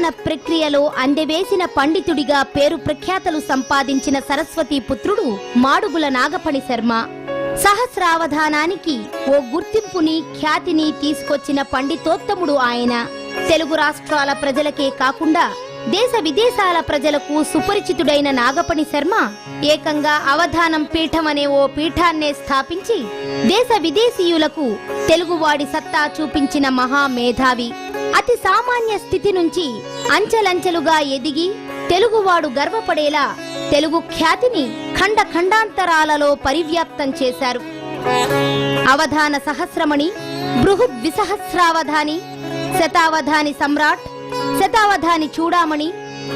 అవధాన ప్రక్రియలో అందెవేసిన పండితుడిగా పేరు ప్రఖ్యాతలు సంపాదించిన సరస్వతీ పుత్రుడు మాడుగుల నాగపణి శర్మ. సహస్రావధానానికి ఓ గుర్తింపుని, ఖ్యాతిని తీసుకొచ్చిన పండితోత్తముడు ఆయన. తెలుగు రాష్ట్రాల ప్రజలకే కాకుండా దేశ విదేశాల ప్రజలకు సుపరిచితుడైన నాగపణి శర్మ ఏకంగా అవధానం పీఠం అనే ఓ పీఠాన్నే స్థాపించి దేశ విదేశీయులకు తెలుగువాడి సత్తా చూపించిన మహామేధావి. అతి సామాన్య స్థితి నుంచి అంచెలంచెలుగా ఎదిగి తెలుగువాడు గర్వపడేలా తెలుగు ఖ్యాతిని ఖండ ఖండాంతరాలలో పరివ్యాప్తం చేశారు. అవధాన సహస్రమణి, బృహద్ విసహస్రావధాని, శతావధాని సమ్రాట్, శతావధాని చూడామణి,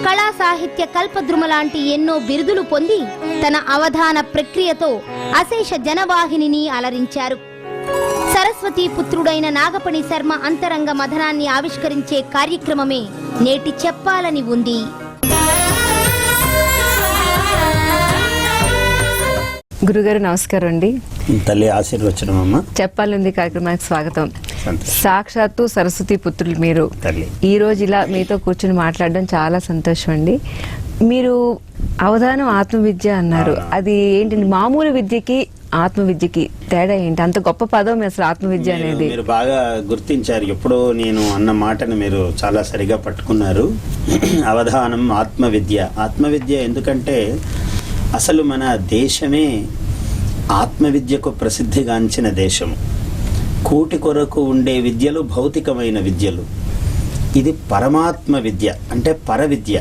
కళా సాహిత్య కల్పద్రుమ లాంటి ఎన్నో బిరుదులు పొంది తన అవధాన ప్రక్రియతో అశేష జనవాహినిని అలరించారు. సరస్వతీ పుత్రుడైన నాగపణి శర్మ అంతరంగ మథనాన్ని ఆవిష్కరించే కార్యక్రమమే నేటి చెప్పాలని ఉంది. గురుగారు నమస్కారం అండి. తల్లి ఆశీర్వచనం అమ్మ. చెప్పాలంది కార్యక్రమానికి స్వాగతం. సాక్షాత్తు సరస్వతి పుత్రులు మీరు. ఈ రోజు ఇలా మీతో కూర్చుని మాట్లాడడం చాలా సంతోషం అండి. మీరు అవధానం ఆత్మవిద్య అన్నారు. అది ఏంటి, మామూలు విద్యకి ఆత్మ విద్యకి తేడా ఏంటి? అంత గొప్ప పదం అసలు ఆత్మవిద్య అనేది. మీరు బాగా గుర్తించారు. ఎప్పుడో నేను అన్న మాటను మీరు చాలా సరిగా పట్టుకున్నారు. అవధానం ఆత్మవిద్య. ఆత్మవిద్య ఎందుకంటే అసలు మన దేశమే ఆత్మవిద్యకు ప్రసిద్ధిగాంచిన దేశము. కూటి కొరకు ఉండే విద్యలు భౌతికమైన విద్యలు. ఇది పరమాత్మ విద్య అంటే పర విద్య.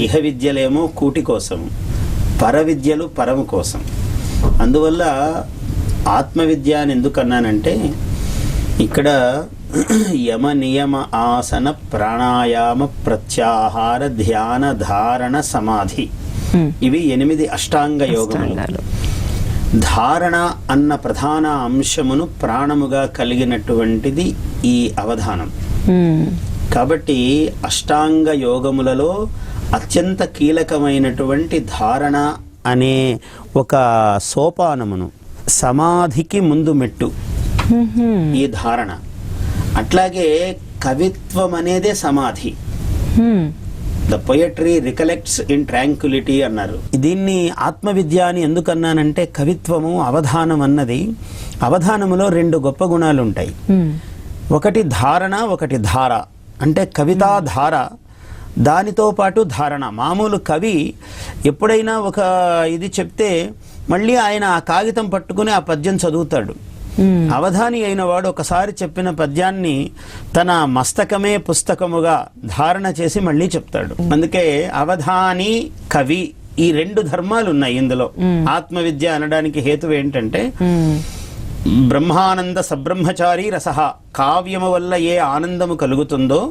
ఇహ విద్యలేమో కూటి కోసము, పర విద్యలు పరము కోసం. అందువల్ల ఆత్మవిద్య అని ఎందుకన్నానంటే ఇక్కడ యమ నియమ ఆసన ప్రాణాయామ ప్రత్యాహార ధ్యాన ధారణ సమాధి, ఇవి 8 అష్టాంగ యోగములు. ధారణ అన్న ప్రధాన అంశమును ప్రాణముగా కలిగినటువంటిది ఈ అవధానం. కాబట్టి అష్టాంగ యోగములలో అత్యంత కీలకమైనటువంటి ధారణ అనే ఒక సోపానమును, సమాధికి ముందు మెట్టు ఈ ధారణ. అట్లాగే కవిత్వం అనేదే సమాధి. ద పొయట్రీ రికలెక్ట్స్ ఇన్ ట్రాంక్యులిటీ అన్నారు. దీన్ని ఆత్మవిద్య అని ఎందుకన్నానంటే కవిత్వము, అవధానం అన్నది, అవధానములో 2 గొప్ప గుణాలు ఉంటాయి. ఒకటి ధారణ, ఒకటి ధార. అంటే కవితా ధార, దానితో పాటు ధారణ. మామూలు కవి ఎప్పుడైనా ఒక ఇది చెప్తే మళ్ళీ ఆయన ఆ కాగితం పట్టుకుని ఆ పద్యం చదువుతాడు. అవధాని అయిన వాడు ఒకసారి చెప్పిన పద్యాన్ని తన మస్తకమే పుస్తకముగా ధారణ చేసి మళ్ళీ చెప్తాడు. అందుకే అవధాని, కవి, ఈ 2 ధర్మాలు ఉన్నాయి ఇందులో. ఆత్మవిద్య అనడానికి హేతు ఏంటంటే బ్రహ్మానంద సబ్రహ్మచారి రసహ, కావ్యము వల్ల ఏ ఆనందము కలుగుతుందో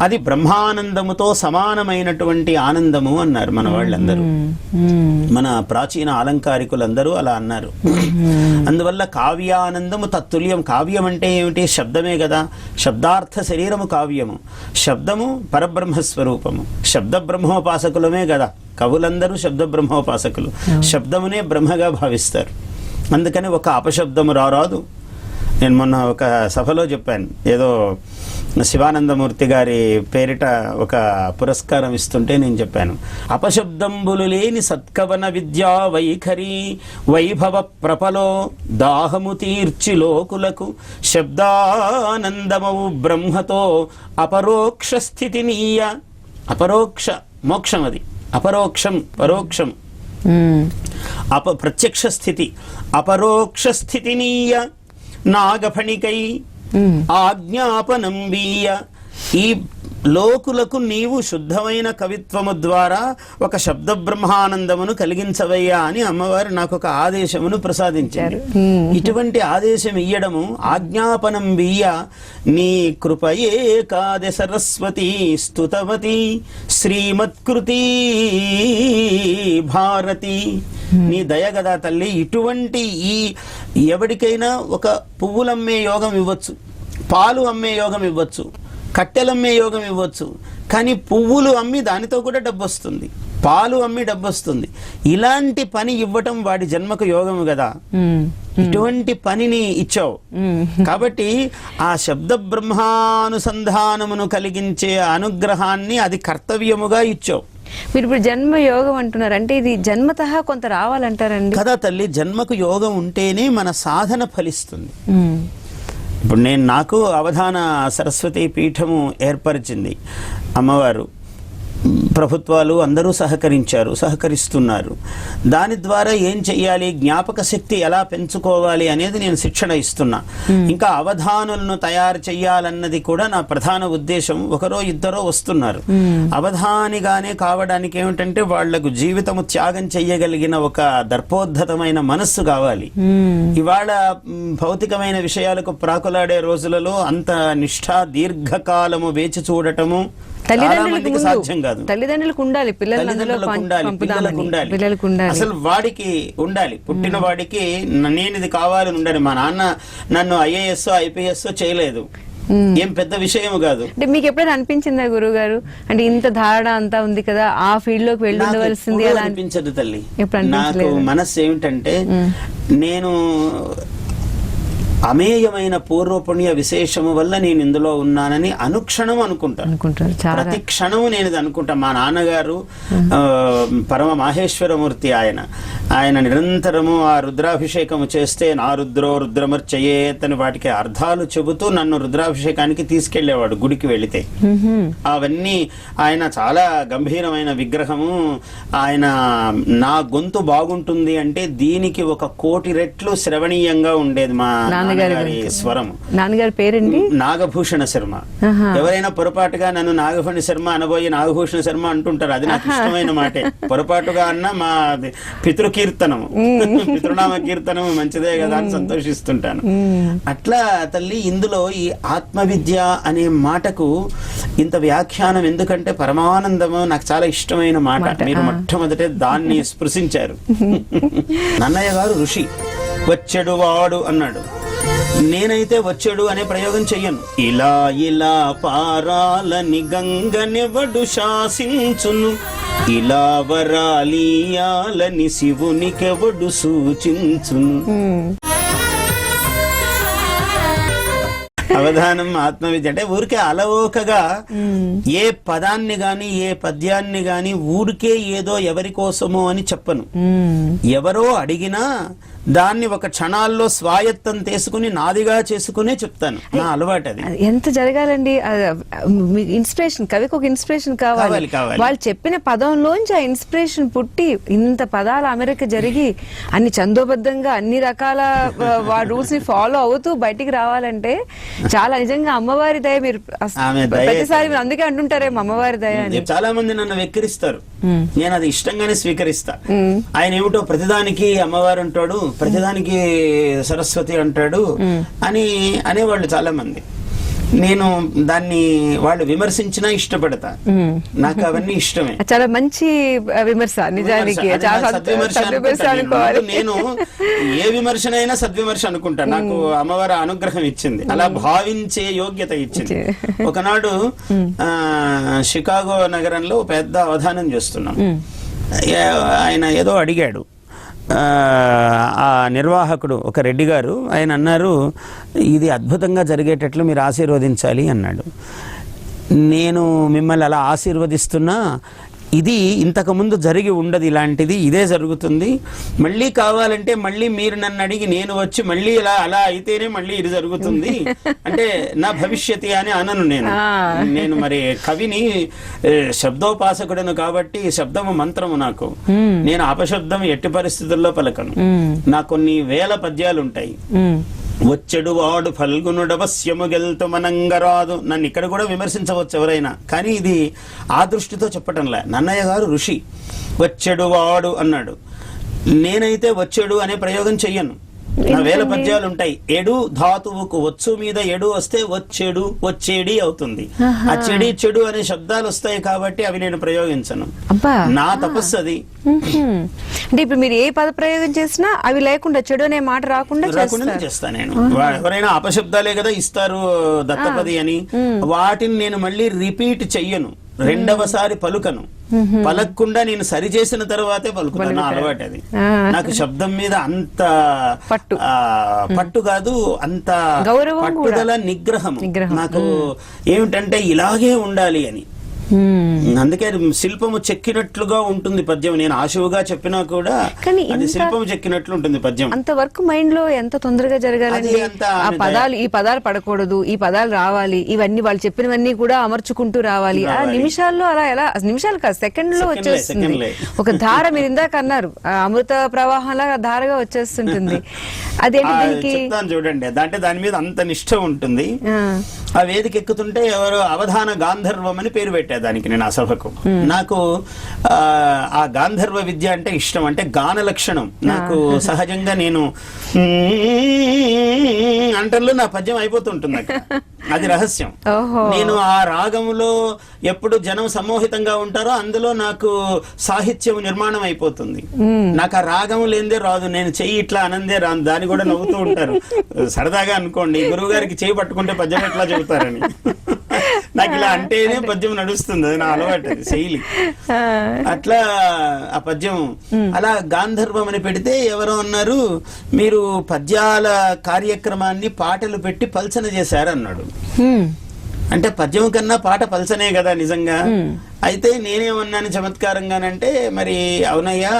అది బ్రహ్మానందముతో సమానమైనటువంటి ఆనందము అన్నారు మన వాళ్ళందరూ. మన ప్రాచీన అలంకారికులందరూ అలా అన్నారు. అందువల్ల కావ్యానందము తత్తుల్యం. కావ్యం అంటే ఏమిటి? శబ్దమే కదా. శబ్దార్థ శరీరము కావ్యము. శబ్దము పరబ్రహ్మస్వరూపము. శబ్ద బ్రహ్మోపాసకులమే కదా కవులందరూ. శబ్ద బ్రహ్మోపాసకులు శబ్దమునే బ్రహ్మగా భావిస్తారు. అందుకని ఒక అపశబ్దము రారాదు. నేను మొన్న ఒక సభలో చెప్పాను, ఏదో శివానందమూర్తి గారి పేరిట ఒక పురస్కారం ఇస్తుంటే నేను చెప్పాను, అపశబ్దంబులు లేని సత్కవన విద్యా వైఖరి వైభవ ప్రపలో దాహము తీర్చి లోకులకు శబ్దానందమవు బ్రహ్మతో అపరోక్ష స్థితి నీయ. అపరోక్ష మోక్షం అది. అపరోక్షం పరోక్షం. ప్రత్యక్ష స్థితి అపరోక్ష స్థితి నీయ నాగఫణికై ఆజ్ఞాపనం వీయ. ఈ లోకులకు నీవు శుద్ధమైన కవిత్వము ద్వారా ఒక శబ్ద బ్రహ్మానందమును కలిగించవయ్యా అని అమ్మవారు నాకు ఒక ఆదేశమును ప్రసాదించారు. ఇటువంటి ఆదేశం ఇయ్యడము ఆజ్ఞాపనం వీయ. నీ కృపయే కాదే సరస్వతి స్తుతవతి శ్రీమత్కృతి భారతి. నీ దయగదా తల్లి. ఇటువంటి ఈ ఎవరికైనా ఒక పువ్వులమ్మే యోగం ఇవ్వచ్చు, పాలు అమ్మే యోగం ఇవ్వచ్చు, కట్టెలమ్మే యోగం ఇవ్వచ్చు, కానీ పువ్వులు అమ్మి దానితో కూడా డబ్బు వస్తుంది. పాలు అమ్మి డబ్బు వస్తుంది. ఇలాంటి పని ఇవ్వటం వాడి జన్మకు యోగము కదా. ఇటువంటి పనిని ఇచ్చావు కాబట్టి ఆ శబ్ద బ్రహ్మానుసంధానమును కలిగించే అనుగ్రహాన్ని అది కర్తవ్యముగా ఇచ్చావు. మీరు ఇప్పుడు జన్మ యోగం అంటున్నారు, అంటే ఇది జన్మతః కొంత రావాలంటారండి కదా తల్లి. జన్మకు యోగం ఉంటేనే మన సాధన ఫలిస్తుంది. ఇప్పుడు నాకు అవధాన సరస్వతి పీఠము ఏర్పరిచింది అమ్మవారు. ప్రభుత్వాలు అందరూ సహకరిస్తున్నారు. దాని ద్వారా ఏం చెయ్యాలి, జ్ఞాపక శక్తి ఎలా పెంచుకోవాలి అనేది నేను శిక్షణ ఇస్తున్నా. ఇంకా అవధానులను తయారు చెయ్యాలన్నది కూడా నా ప్రధాన ఉద్దేశం. ఒకరో ఇద్దరో వస్తున్నారు. అవధానిగానే కావడానికి ఏమిటంటే వాళ్లకు జీవితము త్యాగం చెయ్యగలిగిన ఒక దర్పోద్ధతమైన మనస్సు కావాలి. ఇవాళ భౌతికమైన విషయాలకు ప్రాకులాడే రోజులలో అంత నిష్ఠా దీర్ఘకాలము వేచి చూడటము సాధ్యం కాదు. తల్లిదండ్రులకు ఉండాలి, పిల్లలకు ఉండాలి. అసలు వాడికి ఉండాలి, పుట్టిన వాడికి నేను ఇది కావాలని ఉండాలి. మా నాన్న నన్ను ఐఏఎస్ ఐపీఎస్ చేయలేదు, ఏం పెద్ద విషయం కాదు. అంటే మీకు ఎప్పుడైనా అనిపించిందా గురువు గారు, అంటే ఇంత ధారణ అంతా ఉంది కదా, ఆ ఫీల్డ్ లోకి వెళ్ళి ఉండవలసింది అలా అనిపించదు తల్లి. నాకు మనస్సు ఏమిటంటే నేను అమేయమైన పూర్వపుణ్య విశేషము వల్ల నేను ఇందులో ఉన్నానని అనుక్షణం అనుకుంటాను. ప్రతి క్షణము నేను ఇది అనుకుంటా. మా నాన్నగారు పరమ మాహేశ్వరమూర్తి, ఆయన నిరంతరము ఆ రుద్రాభిషేకము చేస్తే నా రుద్రో రుద్రమర్చయేత్ అని వాటికి అర్థాలు చెబుతూ నన్ను రుద్రాభిషేకానికి తీసుకెళ్లేవాడు గుడికి వెళితే. అవన్నీ ఆయన చాలా గంభీరమైన విగ్రహము. ఆయన నా గొంతు బాగుంటుంది అంటే దీనికి 1 కోటి రెట్లు శ్రవణీయంగా ఉండేది మా నాన్నగారి స్వరము. నాన్నగారి పేరండి నాగభూషణ శర్మ. ఎవరైనా పొరపాటుగా నన్ను నాగభూషణ శర్మ అనబోయి నాగభూషణ శర్మ అంటుంటారు. అది నాకు ఇష్టమైన మాటే. పొరపాటుగా అన్న మా పితృకీర్తనము పితృనామ కీర్తనము మంచిదే కదా అని సంతోషిస్తుంటాను. అట్లా తల్లి ఇందులో ఈ ఆత్మవిద్య అనే మాటకు ఇంత వ్యాఖ్యానం ఎందుకంటే పరమానందము నాకు చాలా ఇష్టమైన మాట. మీరు మొట్టమొదటే దాన్ని స్పృశించారు. నన్నయ్య గారు ఋషి, వచ్చెడు వాడు అన్నాడు. నేనైతే వచ్చాడు అనే ప్రయోగం చెయ్యను. ఇలా ఇలా పారాలని గంగనెవడు శాసించును, ఇలా వరాలియాలని శివునికెవడు సూచించును. అవధానం ఆత్మవిద్య అంటే ఊరికే అలవోకగా ఏ పదాన్ని గాని ఏ పద్యాన్ని గాని ఊరికే ఏదో ఎవరి కోసమో అని చెప్పను. ఎవరో అడిగినా దాన్ని 1 క్షణాల్లో స్వాయత్తం తీసుకుని నాదిగా చేసుకునే చెప్తాను. నా అలవాటు అది. ఎంత జరగాలండి, ఇన్స్పిరేషన్, కవికి ఒక ఇన్స్పిరేషన్ కావాలి. వాళ్ళు చెప్పిన పదంలోంచి ఆ ఇన్స్పిరేషన్ పుట్టి ఇంత పదాల అమెరిక జరిగి అన్ని చందోబద్ధంగా అన్ని రకాల రూల్స్ ని ఫాలో అవుతూ బయటికి రావాలంటే చాలా నిజంగా అమ్మవారి దయ. మీరు ప్రతిసారి మీరు అందుకే అంటుంటారేమో అమ్మవారి దయ అని. చాలా మంది నన్ను వెక్కిరిస్తారు, నేను అది ఇష్టంగానే స్వీకరిస్తా. ఆయన ఏమిటో ప్రతిదానికి అమ్మవారు అంటాడు, ప్రతిదానికి సరస్వతి అంటాడు అని అనేవాళ్ళు చాలా మంది. నేను దాన్ని వాళ్ళు విమర్శించినా ఇష్టపడతా. నాకు అవన్నీ ఇష్టమే. చాలా మంచి విమర్శ నిజానికి. నేను ఏ విమర్శనైనా సద్విమర్శ అనుకుంటా. నాకు అమ్మవారి అనుగ్రహం ఇచ్చింది, అలా భావించే యోగ్యత ఇచ్చింది. ఒకనాడు షికాగో నగరంలో పెద్ద అవధానం చేస్తున్నాం. ఆయన ఏదో అడిగాడు. ఆ నిర్వాహకుడు ఒక రెడ్డి గారు, ఆయన అన్నారు, ఇది అద్భుతంగా జరిగేటట్లు మీరు ఆశీర్వదించాలి అన్నాడు. నేను మిమ్మల్ని అలా ఆశీర్వదిస్తున్నా, ఇది ఇంతకుముందు జరిగి ఉండదు, ఇలాంటిది ఇదే జరుగుతుంది. మళ్ళీ కావాలంటే మళ్ళీ మీరు నన్ను అడిగి నేను వచ్చి మళ్ళీ అలా అయితేనే మళ్ళీ ఇది జరుగుతుంది అంటే నా భవిష్యత్తు అని అనను. నేను మరి కవిని, శబ్దోపాసకుడను కాబట్టి శబ్దము మంత్రము నాకు. నేను అపశబ్దం ఎట్టి పరిస్థితుల్లో పలకను. నాకు కొన్ని వేల పద్యాలు ఉంటాయి. వచ్చెడు వాడు ఫల్గునుడవశ్యము గెల్తు మనంగరాదు. నన్ను ఇక్కడ కూడా విమర్శించవచ్చు ఎవరైనా, కానీ ఇది ఆ దృష్టితో చెప్పటంలే. నన్నయ్య గారు ఋషి, వచ్చెడు వాడు అన్నాడు. నేనైతే వచ్చెడు అనే ప్రయోగం చెయ్యను. నా వేల పద్యాలు ఉంటాయి. ఎడు ధాతువుకు వచ్చు మీద ఎడు వస్తే వచ్చేడు వచ్చేడి అవుతుంది. ఆ చెడి చెడు అనే శబ్దాలు వస్తాయి కాబట్టి అవి నేను ప్రయోగించను. నా తపస్సు అది. అంటే ఇప్పుడు మీరు ఏ పద ప్రయోగం చేసినా అవి లేకుండా, చెడు అనే మాట రాకుండా చేస్తా నేను. ఎవరైనా అపశబ్దాలే కదా ఇస్తారు దత్తపది అని, వాటిని నేను మళ్ళీ రిపీట్ చెయ్యను. రెండవసారి పలుకను, పలక్కుండా నేను సరి చేసిన తర్వాతే పలుకుతాను. అలవాటు అది. నాకు శబ్దం మీద అంత పట్టు కాదు, అంత పట్టుదల, నిగ్రహం. నాకు ఏమిటంటే ఇలాగే ఉండాలి అని. అందుకే శిల్పము చెక్కినట్లుగా ఉంటుంది పద్యం. నేను ఆశువుగా చెప్పినా కూడా అది శిల్పము చెక్కినట్లు ఉంటుంది పద్యం. అంత వర్క్ మైండ్ లో ఎంత తొందరగా జరగాలండి. ఆ పదాలు, ఈ పదాలు పడకూడదు, ఈ పదాలు రావాలి, ఇవన్నీ వాళ్ళు చెప్పినవన్నీ కూడా అమర్చుకుంటూ రావాలి. ఆ నిమిషాల్లో అలా ఎలా, నిమిషాలు కాదు సెకండ్ లో వచ్చేస్తుంది. ఒక ధార, మీరు ఇందాక అన్నారు అమృత ప్రవాహంలా ధారగా వచ్చేస్తుంటుంది. అదేంటి దీనికి చెప్తాను చూడండి. అంటే దాని మీద అంత నిష్ఠ ఉంటుంది. ఆ వేదిక ఎక్కుతుంటే ఎవరు అవధాన గాంధర్వం అని పేరు పెట్టారు దానికి నేను ఆ సభకు. నాకు ఆ గాంధర్వ విద్య అంటే ఇష్టం. అంటే గాన లక్షణం నాకు సహజంగా. నేను అంటల్లో నా పద్యం అయిపోతుంటుంది అక్కడ. అది రహస్యం. నేను ఆ రాగములో ఎప్పుడు జనం సమ్మోహితంగా ఉంటారో అందులో నాకు సాహిత్యం నిర్మాణం అయిపోతుంది. నాకు ఆ రాగము లేనిదే రాదు. నేను చెయ్యి ఇట్లా అనందే రాను. దాన్ని కూడా నవ్వుతూ ఉంటారు సరదాగా అనుకోండి, గురువు గారికి చేయి పట్టుకుంటే పద్యం ఎట్లా చెబుతారని. నాకు ఇలా అంటేనే పద్యం నడుస్తుంది. అది నా అలవాటు, అది శైలి. అట్లా ఆ పద్యం అలా గాంధర్వం అని పెడితే ఎవరో అన్నారు, మీరు పద్యాల కార్యక్రమాన్ని పాటలు పెట్టి పల్సన చేశారన్నాడు. అంటే పద్యం కన్నా పాట పల్సనే కదా నిజంగా. అయితే నేనేమన్నాను చమత్కారంగానంటే, మరి అవునయ్యా,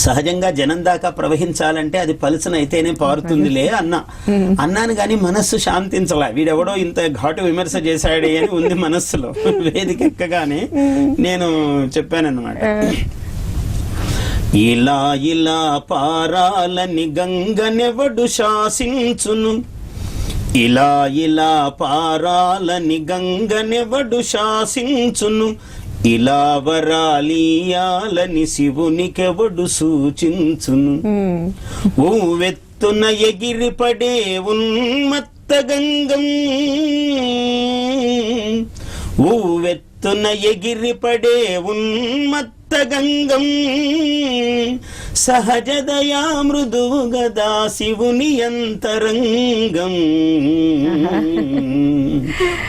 సహజంగా జనం దాకా ప్రవహించాలంటే అది పలుసన అయితేనే పారుతుందిలే అన్నాను. కానీ మనస్సు శాంతించలే. వీడెవడో ఇంత ఘాటు విమర్శ చేశాడే అని ఉంది మనస్సులో. వేదిక ఎక్కగానే నేను చెప్పానన్నమాట, ఇలా ఇలా పారాలని గంగనెవడు శాసించును, ఇలా ఇలా పారాలని గంగనెవడు శాసించును, ఇలా వరాలియాలని శివునికెవడు సూచించును, ఊవెత్తున ఎగిరిపడే ఉన్మత్త గంగం, ఊవెత్తున ఎగిరిపడే ఉన్మత్త గంగం, సహజదయా మృదువు గదా శివుని అంతరంగం.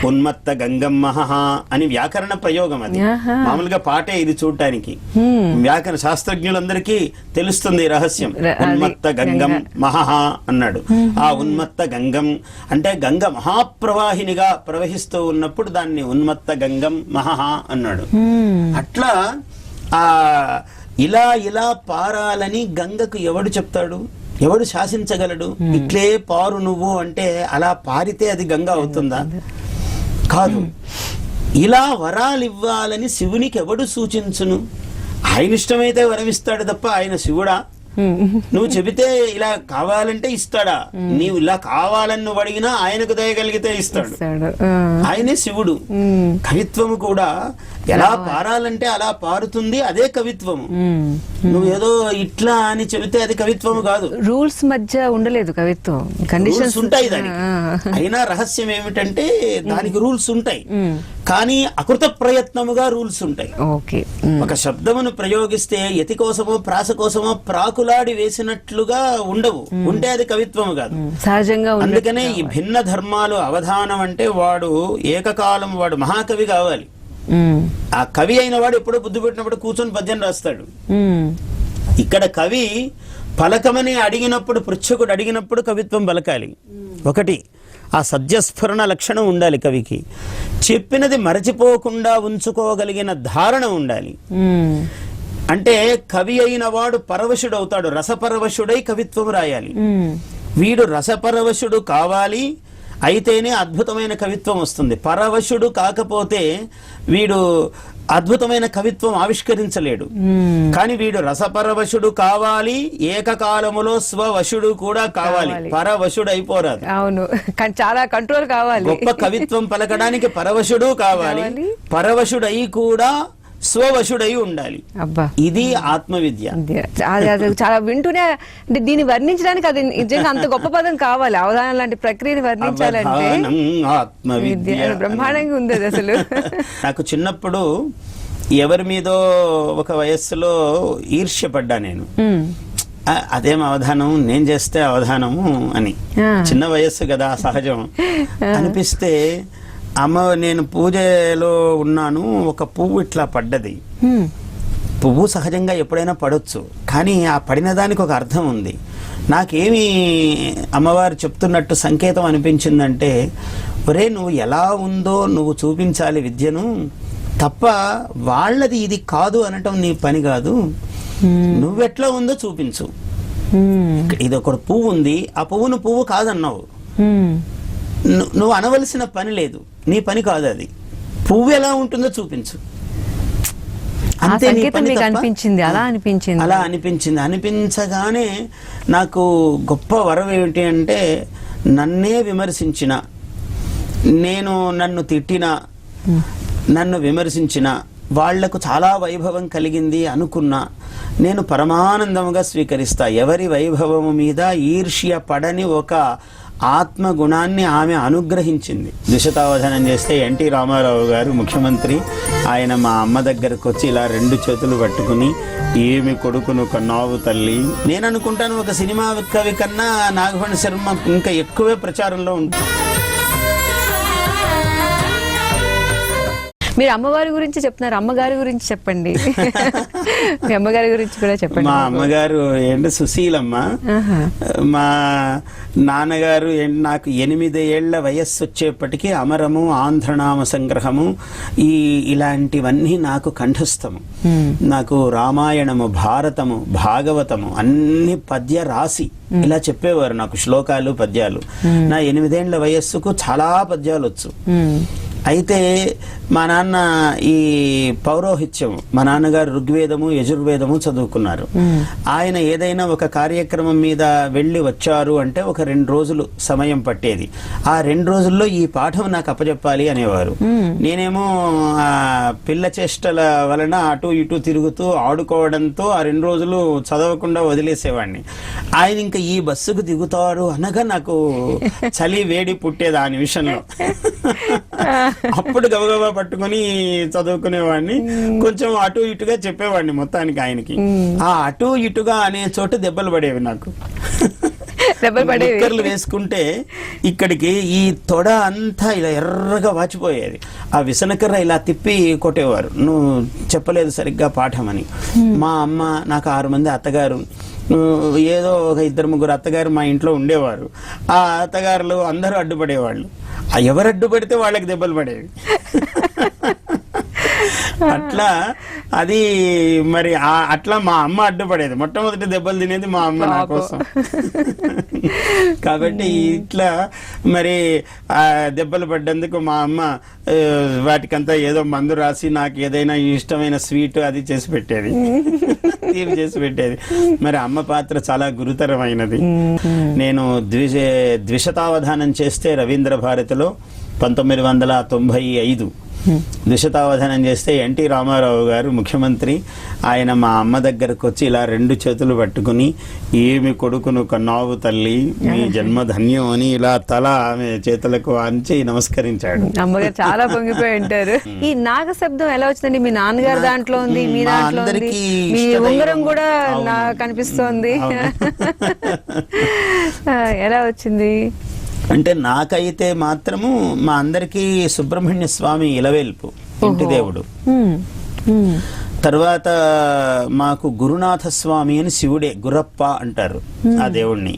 ఉన్మత్త గంగం మహా అని వ్యాకరణ ప్రయోగం. అది మామూలుగా పాటే ఇది చూడటానికి. వ్యాకరణ శాస్త్రజ్ఞులందరికీ తెలుస్తుంది రహస్యం. ఉన్మత్త గంగం మహా అన్నాడు. ఆ ఉన్మత్త గంగం అంటే గంగ మహాప్రవాహినిగా ప్రవహిస్తూ ఉన్నప్పుడు దాన్ని ఉన్మత్త గంగం మహా అన్నాడు. అట్లా ఆ ఇలా ఇలా పారాలని గంగకు ఎవడు చెప్తాడు, ఎవడు శాసించగలడు? ఇట్లే పారు నువ్వు అంటే అలా పారితే అది గంగ అవుతుందా? కాదు. ఇలా వరాలు ఇవ్వాలని శివునికి ఎవడు సూచించును? ఆయన ఇష్టమైతే వరమిస్తాడు తప్ప ఆయన శివుడా? నువ్వు చెబితే ఇలా కావాలంటే ఇస్తాడా? నీవు ఇలా కావాలని నువ్వు అడిగినా ఆయనకు దయగలిగితే ఇస్తాడు. ఆయనే శివుడు. కవిత్వము కూడా ఎలా పారాలంటే అలా పారుతుంది, అదే కవిత్వము. నువ్వు ఏదో ఇట్లా అని చెబితే అది కవిత్వము కాదు. రూల్స్ మధ్య ఉండలేదు కవిత్వం, కండిషన్స్ ఉంటాయి దానికి. అయినా రహస్యం ఏమిటంటే దానికి రూల్స్ ఉంటాయి, కానీ అకృత ప్రయత్నముగా రూల్స్ ఉంటాయి. ఒక శబ్దమును ప్రయోగిస్తే యతి కోసమో ప్రాస కోసమో ప్రాకులాడి వేసినట్లుగా ఉండవు. ఉంటే అది కవిత్వము కాదు, సహజంగా. అందుకనే ఈ భిన్న ధర్మాలు అవధానం అంటే వాడు ఏకకాలం వాడు మహాకవి కావాలి. ఆ కవి అయిన వాడు ఎప్పుడో బుద్ధి పెట్టినప్పుడు కూర్చొని పద్యం రాస్తాడు. ఇక్కడ కవి పలకమని అడిగినప్పుడు, పృచ్ఛకుడు అడిగినప్పుడు కవిత్వం పలకాలి. ఒకటి ఆ సద్యస్ఫురణ లక్షణం ఉండాలి కవికి. చెప్పినది మరచిపోకుండా ఉంచుకోగలిగిన ధారణ ఉండాలి. అంటే కవి అయిన వాడు పరవశుడవుతాడు, రసపరవశుడై కవిత్వం రాయాలి. వీడు రసపరవశుడు కావాలి, అయితేనే అద్భుతమైన కవిత్వం వస్తుంది. పరవశుడు కాకపోతే వీడు అద్భుతమైన కవిత్వం ఆవిష్కరించలేడు. కానీ వీడు రసపరవశుడు కావాలి, ఏకకాలములో స్వవశుడు కూడా కావాలి. పరవశుడు అయిపోరాదు. అవును, చాలా కంట్రోల్ కావాలి. గొప్ప కవిత్వం పలకడానికి పరవశుడు కావాలి, పరవశుడై కూడా స్వవశుడై ఉండాలి. అబ్బా, ఇది ఆత్మవిద్య. చాలా వింటూనే దీన్ని వర్ణించడానికి అది నిజంగా అంత గొప్ప పదం కావాలి. అవధానం లాంటి ప్రక్రియని వర్ణించాలంటే ఆత్మవిద్య బ్రహ్మాండంగా ఉంది అది అసలు. నాకు చిన్నప్పుడు ఎవరి మీదో ఒక వయస్సులో ఈర్ష్యపడ్డా నేను. అదేం అవధానం, నేను చేస్తే అవధానము అని. చిన్న వయస్సు కదా, సహజం అనిపిస్తే అమ్మ నేను పూజలో ఉన్నాను, ఒక పువ్వు ఇట్లా పడ్డది. పువ్వు సహజంగా ఎప్పుడైనా పడవచ్చు, కానీ ఆ పడిన దానికి ఒక అర్థం ఉంది. నాకేమి అమ్మవారు చెప్తున్నట్టు సంకేతం అనిపించిందంటే, ఒరే నువ్వు ఎలా ఉందో నువ్వు చూపించాలి విద్యను తప్ప వాళ్ళది ఇది కాదు అనటం నీ పని కాదు, నువ్వెట్లా ఉందో చూపించు. ఇది ఒక పువ్వు ఉంది, ఆ పువ్వును పువ్వు కాదన్నావు, నువ్వు అనవలసిన పని లేదు, నీ పని కాదు అది. పువ్వు ఎలా ఉంటుందో చూపించు. అంతే నీ పని తప్ప. అలా అనిపించింది. అనిపించగానే నాకు గొప్ప వరం ఏమిటి అంటే, నన్నే విమర్శించిన, నన్ను తిట్టిన, నన్ను విమర్శించిన వాళ్లకు చాలా వైభవం కలిగింది అనుకున్నా నేను పరమానందముగా స్వీకరిస్తా. ఎవరి వైభవము మీద ఈర్ష్య పడని ఒక ఆత్మగుణాన్ని ఆమె అనుగ్రహించింది. ద్విషతావధానం చేస్తే ఎన్టీ రామారావు గారు ముఖ్యమంత్రి, ఆయన మా అమ్మ దగ్గరకు వచ్చి ఇలా 2 చేతులు పట్టుకుని, ఏమి కొడుకును కన్నావు తల్లి. నేను అనుకుంటాను ఒక సినిమా కవి కన్నా నాగభణ శర్మ ఇంకా ఎక్కువే ప్రచారంలో ఉంటుంది. మీరు అమ్మవారి గురించి చెప్తున్నారు, అమ్మగారి గురించి చెప్పండి. మీ అమ్మగారి గురించి కూడా చెప్పండి. మా అమ్మగారు ఏంటి సుశీలమ్మ. మా నాన్నగారు నాకు 8 ఏళ్ల వయస్సు వచ్చేప్పటికీ అమరము, ఆంధ్రనామ సంగ్రహము, ఇలాంటివన్నీ నాకు కంఠస్థము. నాకు రామాయణము, భారతము, భాగవతము అన్ని పద్య రాసి ఇలా చెప్పేవారు నాకు, శ్లోకాలు పద్యాలు. నా 8 ఏళ్ల వయస్సుకు చాలా పద్యాలు వచ్చు. అయితే మా నాన్న ఈ పౌరోహిత్యం, మా నాన్నగారు ఋగ్వేదము యజుర్వేదము చదువుకున్నారు. ఆయన ఏదైనా ఒక కార్యక్రమం మీద వెళ్ళి వచ్చారు అంటే ఒక 2 రోజులు సమయం పట్టేది. ఆ 2 రోజుల్లో ఈ పాఠం నాకు అప్పచెప్పాలి అనేవారు. నేనేమో ఆ పిల్ల చేష్టల వలన అటు ఇటు తిరుగుతూ ఆడుకోవడంతో ఆ 2 రోజులు చదవకుండా వదిలేసేవాడిని. ఆయన ఇంకా ఈ బస్సుకు దిగుతారు అనగా నాకు చలి వేడి పుట్టేది ఆ నిమిషంలో. అప్పుడు గబగబా పట్టుకుని చదువుకునేవాడిని, కొంచెం అటు ఇటుగా చెప్పేవాడిని మొత్తానికి ఆయనకి. ఆ అటు ఇటుగా అనే చోట దెబ్బలు పడేవి నాకు. నిక్కర్లు వేసుకుంటే ఇక్కడికి ఈ తొడ అంతా ఇలా ఎర్రగా వాచిపోయేది. ఆ విసనకర్ర ఇలా తిప్పి కొట్టేవారు, నువ్వు చెప్పలేదు సరిగ్గా పాఠమని. మా అమ్మ, నాకు 6 మంది అత్తగారు, ఏదో ఒక 2-3 అత్తగారు మా ఇంట్లో ఉండేవారు. ఆ అత్తగారులు అందరూ అడ్డుపడేవాళ్ళు. ఎవరు అడ్డుపడితే వాళ్ళకి దెబ్బలు పడేవి. అట్లా అది మరి అట్లా మా అమ్మ అడ్డుపడేది. మొట్టమొదటి దెబ్బలు తినేది మా అమ్మ నా కోసం. కాబట్టి ఇట్లా మరి ఆ దెబ్బలు పడ్డందుకు మా అమ్మ వాటికంతా ఏదో మందు రాసి నాకు ఏదైనా ఇష్టమైన స్వీట్ అది చేసి పెట్టేది, తీపి చేసి పెట్టేది. మరి అమ్మ పాత్ర చాలా గురుతరమైనది. నేను ద్విషతావధానం చేస్తే రవీంద్ర భారతిలో 1995 ద్విషతావధానం చేస్తే ఎన్టీ రామారావు గారు ముఖ్యమంత్రి, ఆయన మా అమ్మ దగ్గరకు వచ్చి ఇలా 2 చేతులు పట్టుకుని, ఏమి కొడుకును కన్నావు తల్లి, మీ జన్మ ధన్యం అని ఇలా తల ఆమె చేతులకు అంచి నమస్కరించాడు. అమ్మగారు చాలా పొంగిపోయి ఉంటారు. ఈ నాగ శబ్దం ఎలా వచ్చిందండి? మీ నాన్నగారు దాంట్లో ఉంది, మీ దాంట్లో ఉంది, మీ ఉంగరం కూడా నాకు కనిపిస్తోంది. ఎలా వచ్చింది అంటే నాకైతే మాత్రము మా అందరికీ సుబ్రహ్మణ్య స్వామి ఇలవేల్పు, ఇంటి దేవుడు. తర్వాత మాకు గురునాథ స్వామి అని శివుడే, గురప్ప అంటారు ఆ దేవుణ్ణి,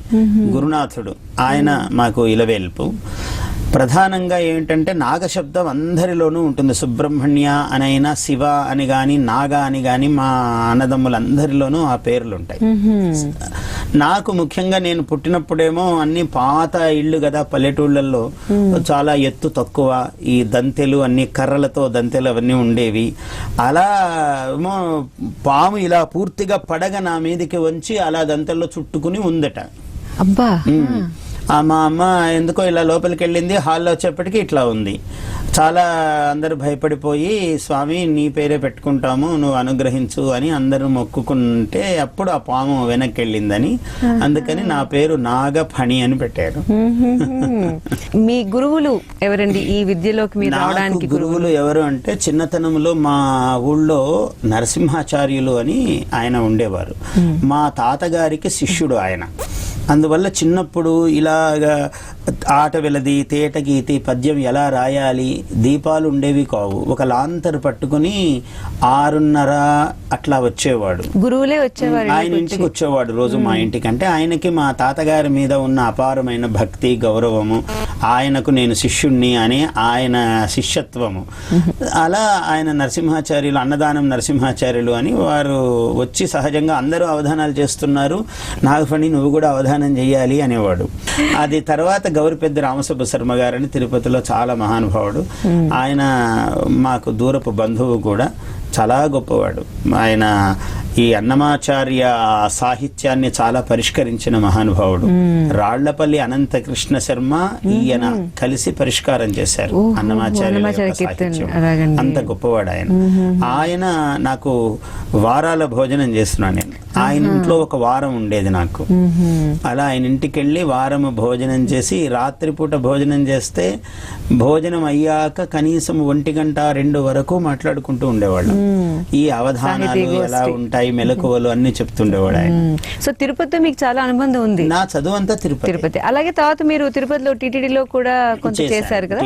గురునాథుడు, ఆయన మాకు ఇలవేల్పు. ప్రధానంగా ఏంటంటే నాగశబ్దం అందరిలోనూ ఉంటుంది. సుబ్రహ్మణ్య అనైనా, శివ అని గాని, నాగ అని గాని మా అన్నదమ్ములందరిలోనూ ఆ పేర్లు ఉంటాయి. నాకు ముఖ్యంగా నేను పుట్టినప్పుడేమో అన్ని పాత ఇళ్ళు కదా పల్లెటూళ్ళల్లో, చాలా ఎత్తు తక్కువ, ఈ దంతెలు అన్ని కర్రలతో దంతెలు అవన్నీ ఉండేవి. అలా ఏమో పాము ఇలా పూర్తిగా పడగ నా మీదకి వంచి అలా దంతెల్లో చుట్టుకుని ఉందట. అబ్బా. మా అమ్మ ఎందుకో ఇలా లోపలికి వెళ్ళింది, హాల్లో వచ్చేప్పటికి ఇట్లా ఉంది. చాలా అందరూ భయపడిపోయి, స్వామి నీ పేరే పెట్టుకుంటాము, నువ్వు అనుగ్రహించు అని అందరూ మొక్కుకుంటే అప్పుడు ఆ పాము వెనక్కి వెళ్ళిందని, అందుకని నా పేరు నాగఫణి అని పెట్టారు. మీ గురువులు ఎవరండి ఈ విద్యలోకి మీరు రావడానికి? గురువులు ఎవరు అంటే, చిన్నతనంలో మా ఊళ్ళో నరసింహాచార్యులు అని ఆయన ఉండేవారు. మా తాతగారికి శిష్యుడు ఆయన. అందువల్ల చిన్నప్పుడు ఇలాగా ఆట వెలది తేట గీతి పద్యం ఎలా రాయాలి, దీపాలు ఉండేవి కావు. ఒక లాంతరు పట్టుకుని 6:30 అట్లా వచ్చేవాడు. గురువులే వచ్చేవారు ఆయన ఇంటికి వచ్చేవాడు రోజు మా ఇంటికి. అంటే ఆయనకి మా తాతగారి మీద ఉన్న అపారమైన భక్తి గౌరవము, ఆయనకు నేను శిష్యుణ్ణి అని ఆయన శిష్యత్వము. అలా ఆయన నరసింహాచార్యులు, అన్నదానం నరసింహాచార్యులు అని వారు వచ్చి సహజంగా అందరూ అవధానాలు చేస్తున్నారు, నాగఫణి నువ్వు కూడా అవధానం చెయ్యాలి అనేవాడు. అది తర్వాత గౌరిపెద్ద రామసుబ్బ శర్మ గారని తిరుపతిలో చాలా మహానుభావుడు. ఆయన మాకు దూరపు బంధువు కూడా, చాలా గొప్పవాడు. ఆయన ఈ అన్నమాచార్య సాహిత్యాన్ని చాలా పరిష్కరించిన మహానుభావుడు. రాళ్లపల్లి అనంత కృష్ణ శర్మ ఈయన కలిసి పరిష్కారం చేశారు అన్నమాచార్య సాహిత్యం. అంత గొప్పవాడు ఆయన. ఆయన నాకు వారాల భోజనం చేస్తున్నాను నేను. ఆయన ఇంట్లో ఒక వారం ఉండేది నాకు. అలా ఆయన ఇంటికి వెళ్ళి వారము భోజనం చేసి రాత్రిపూట భోజనం చేస్తే భోజనం అయ్యాక కనీసం 1-2 వరకు మాట్లాడుకుంటూ ఉండేవాళ్ళం. ఈ అవధానాలు ఎలా ఉంటాయి, మెలకువలు అన్ని చెప్తుండేవాడు ఆయన. సో తిరుపతితో మీకు చాలా అనుబంధం ఉంది. నా చదువు అంతా తిరుపతి. అలాగే తర్వాత మీరు తిరుపతిలో టీటీడీలో కూడా కొంత చేశారు కదా,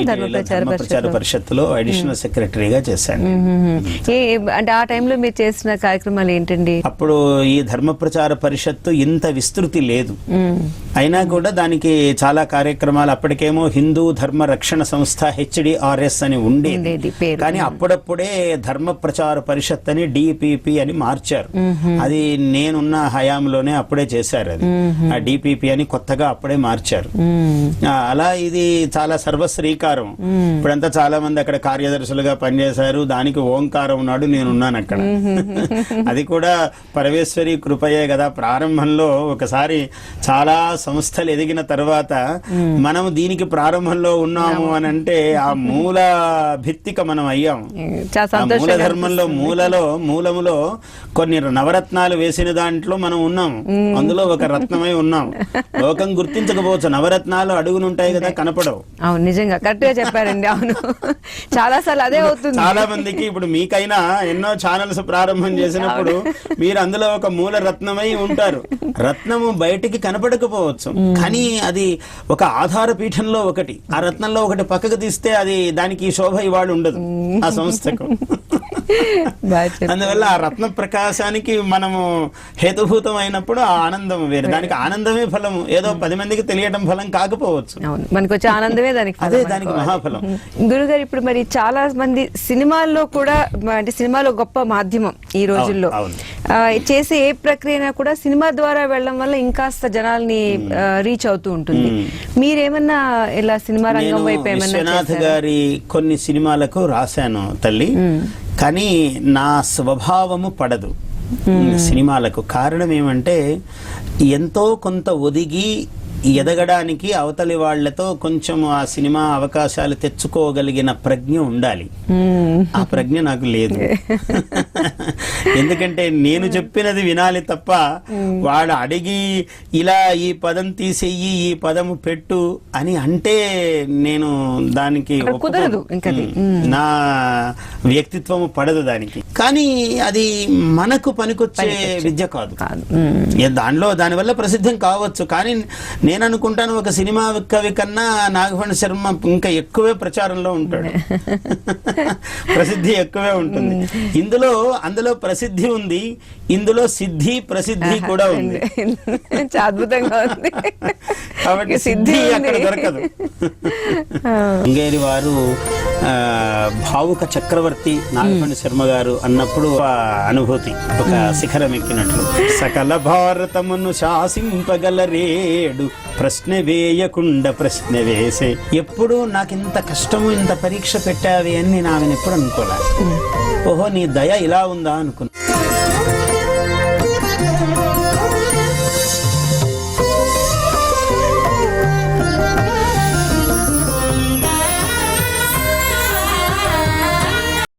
ధర్మప్రచార పరిషత్తులో అడిషనల్ సెక్రటరీగా చేశాను. అంటే ఆ టైంలో మీరు చేసిన కార్యక్రమాలు ఏంటండి? అప్పుడు ఈ ధర్మప్రచార పరిషత్తు ఇంత విస్తృతి లేదు, అయినా కూడా దానికి చాలా కార్యక్రమాలు. అప్పటికేమో హిందూ ధర్మ రక్షణ సంస్థ HDRS అని ఉండేది, కానీ అప్పుడప్పుడే ధర్మ ప్రచార పరిషత్ అని DPP అని మార్చారు. అది నేనున్న హయాంలోనే అప్పుడే చేశారు. అది ఆ DPP అని కొత్తగా అప్పుడే మార్చారు. అలా ఇది చాలా సర్వశ్రీకారం. ఇప్పుడంతా చాలా మంది అక్కడ కార్యదర్శులుగా పనిచేశారు. దానికి ఓంకారం ఉన్నాడు, నేనున్నాను అక్కడ. అది కూడా పరమేశ్వరి కృపయే కదా. ప్రారంభంలో ఒకసారి చాలా సంస్థలు ఎదిగిన తర్వాత మనం దీనికి ప్రారంభంలో ఉన్నాము అని అంటే ఆ మూల భిత్తిక మనం అయ్యాము. మూల ధర్మంలో మూలములో కొన్ని నవరత్నాలు వేసిన దాంట్లో మనం ఉన్నాము. అందులో ఒక రత్నమై ఉన్నాము. లోకం గుర్తించకపోవచ్చు, నవరత్నాలు అడుగునుంటాయి కదా, కనపడవు. అవును, నిజంగా కరెక్ట్ గా చెప్పారండి. అవును, చాలా సార్లు అదే అవుతుంది. చాలా మందికి ఇప్పుడు మీకైనా ఎన్నో ఛానల్స్ ప్రారంభం చేసినప్పుడు మీరు అందులో ఒక మూల రత్నమై ఉంటారు. రత్నము బయటికి కనపడకపోవచ్చు, కానీ అది ఒక ఆధార పీఠంలో ఒకటి. ఆ రత్నంలో ఒకటి పక్కకు తీస్తే అది దానికి శోభ ఇవాళ ఉండదు ఆ సంస్థకు. అందువల్ల ఆ రత్న ప్రకాశానికి మనము హేతుభూతం అయినప్పుడు ఆ ఆనందం వేరు. దానికి ఆనందమే ఫలము. ఏదో 10 మందికి తెలియటం ఫలం కాకపోవచ్చు, మనకు వచ్చే ఆనందమే దానికి మహాఫలం. గురుగారు, ఇప్పుడు మరి చాలా మంది సినిమాల్లో కూడా, అంటే సినిమాలో గొప్ప మాధ్యమం ఈ రోజుల్లో, చేసే ఏ ప్రక్రియ కూడా సినిమా ద్వారా వెళ్ళడం వల్ల ఇంకాస్త జనాల్ని రీచ్ అవుతూ ఉంటుంది. మీరేమన్నా ఇలా సినిమా రంగం వైపు ఏమన్నా? విశ్వనాథ్ గారి కొన్ని సినిమాలకు రాశాను తల్లి, కానీ నా స్వభావము పడదు సినిమాలకు. కారణం ఏమంటే ఎంతో కొంత ఒదిగి ఎదగడానికి అవతలి వాళ్లతో కొంచెం ఆ సినిమా అవకాశాలు తెచ్చుకోగలిగిన ప్రజ్ఞ ఉండాలి. ఆ ప్రజ్ఞ నాకు లేదు. ఎందుకంటే నేను చెప్పినది వినాలి తప్ప వాడు అడిగి ఇలా ఈ పదం తీసేయి, ఈ పదము పెట్టు అని అంటే నేను దానికి కుదరదు. నా వ్యక్తిత్వము పడదు దానికి. కానీ అది మనకు పనికొచ్చే విద్య కాదు. దానివల్ల ప్రసిద్ధం కావచ్చు, కానీ నేను అనుకుంటాను ఒక సినిమా కవి కన్నా నాగఫణి శర్మ ఇంకా ఎక్కువే ప్రచారంలో ఉంటాడు. ప్రసిద్ధి ఎక్కువే ఉంటుంది. అందులో ప్రసిద్ధి ఉంది, ఇందులో సిద్ధి ప్రసిద్ధి కూడా ఉంది. అద్భుతంగా ఉంది. కాబట్టి సిద్ధి అక్కడ దొరకదు. శృంగేరి వారు భావుక చక్రవర్తి నాగఫణి శర్మ గారు అన్నప్పుడు అనుభూతి ఒక శిఖరం ఎక్కినట్లు. సకల భారతమును శాసింపగలరేడు ప్రశ్న వేయకుండా ప్రశ్న వేసే. ఎప్పుడు నాకు ఇంత కష్టము, ఇంత పరీక్ష పెట్టావి అని నేను ఆమెను ఎప్పుడు అనుకోలే. ఓహో, నీ దయ ఇలా ఉందా అనుకున్నా.